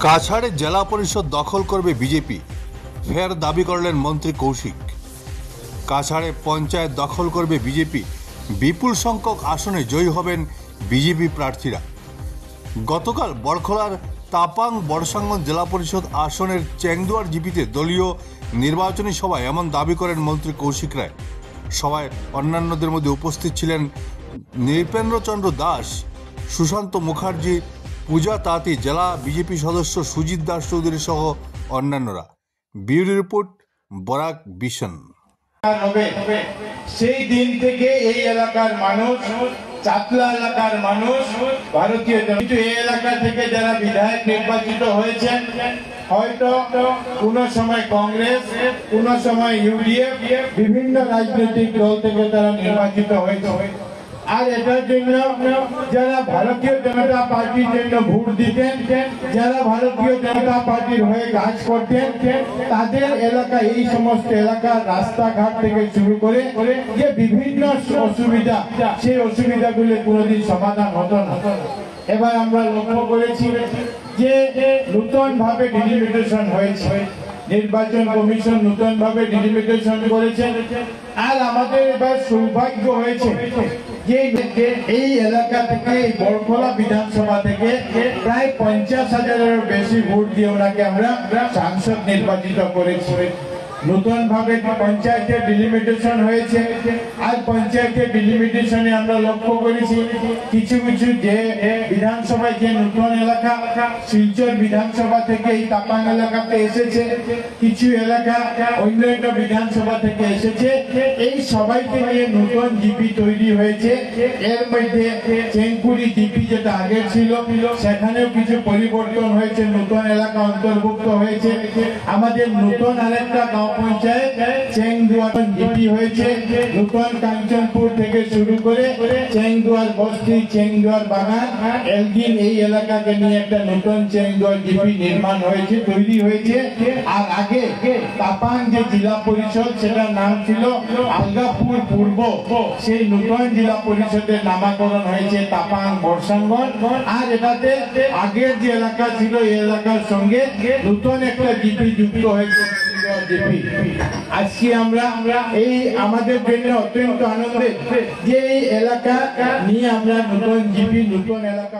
কাছাড়ে জেলা পরিষদ দখল করবে বিজেপি, ফের দাবি করলেন মন্ত্রী কৌশিক। কাছাড়ে পঞ্চায়েত দখল করবে বিজেপি, বিপুল সংখ্যক আসনে জয়ী হবেন বিজেপি প্রার্থীরা। গতকাল বরখলার তাপাং বর্ষাঙ্গন জেলা পরিষদ আসনের চেংদুয়ার জিপিতে দলীয় নির্বাচনী সভায় এমন দাবি করেন মন্ত্রী কৌশিক রায়। সভায় অন্যান্যদের মধ্যে উপস্থিত ছিলেন নৃপেন্দ্রচন্দ্র দাস, সুশান্ত মুখার্জি, পূজা তাঁতি, জেলা বিজেপি সদস্য সুজিত দাস চৌধুরী সহ অন্যান্যরা। Bureau report, Barak vision. সেই দিন থেকে এই এলাকার মানুষ, চাতলা এলাকার মানুষ ভারতীয় জনতা এই এলাকা থেকে যারা বিধায়ক নির্বাচিত হয়েছেন, হয়তো কোন সময় কংগ্রেস, কোন সময় ইউডিএফ, বিভিন্ন রাজনৈতিক দল থেকে তারা নির্বাচিত হয়েছে। আর এটার জন্য যারা ভারতীয় জনতা পার্টির জন্য ভোট দিতেন, যারা ভারতীয় জনতা পার্টির হয়ে কাজ করতেন, তাদের এলাকা, এই সমস্ত এলাকার রাস্তাঘাট থেকে শুরু করে যে বিভিন্ন অসুবিধা, সেই অসুবিধাগুলো কোনোদিন সমাধান হতো না। এবার আমরা লক্ষ্য করেছি যে নতুন ভাবে ডিলিমিটেশন হয়েছে, নির্বাচন কমিশন নতুন ভাবে ডিলিমিটেশন করেছে। আর আমাদের এবার সৌভাগ্য হয়েছে যে এই এলাকা থেকে, বরখলা বিধানসভা থেকে প্রায় 50,000-এর বেশি ভোট দিয়ে ওনাকে আমরা সাংসদ নির্বাচিত করেছি। নতুন ভাবে পঞ্চায়েতের ডিলিমিটেশন হয়েছে। আর পঞ্চায়েতের ডিলিমিটেশনে আমরা লক্ষ্য করেছি কিছু কিছু যে বিধানসভায় যে নতুন এলাকা শিলচর বিধানসভা থেকে এই তাপাং এলাকাতে এসেছে, কিছু এলাকা অন্যান্য বিধানসভা থেকে এসেছে। এই সবাইকে নিয়ে নতুন জিপি তৈরি হয়েছে। এর মধ্যে চেংকুড়ি জিপি যেটা আগে ছিল সেখানেও কিছু পরিবর্তন হয়েছে, নতুন এলাকা অন্তর্ভুক্ত হয়েছে। আমাদের নতুন আরেকটা গাঁও পঞ্চায়েত চেংদুয়ার জিপি হয়েছে। নতুন কাঞ্চনপুর থেকে শুরু করে চেংদুয়ার বস্তি, চেংদুয়ার বাগান, এলগিন, এই এলাকাকে নিয়ে একটা নতুন চেংদুয়ার জিপি নির্মাণ হয়েছে, তৈরি হয়েছে। আর আগে তাপাং যে জেলা পরিষদ, সেটার নাম ছিল আলগাপুর পূর্ব, সেই নতুন জেলা পরিষদের নামকরণ হয়েছে তাপাং বর্ষাঙ্গন। আর এটাতে আগের যে এলাকা ছিল এই এলাকার সঙ্গে নতুন একটা জিপি যুক্ত হয়েছে। আজকে আমরা এই আমাদের জন্য অত্যন্ত আনন্দের যে এই এলাকা নিয়ে আমরা নতুন জিপি, নতুন এলাকা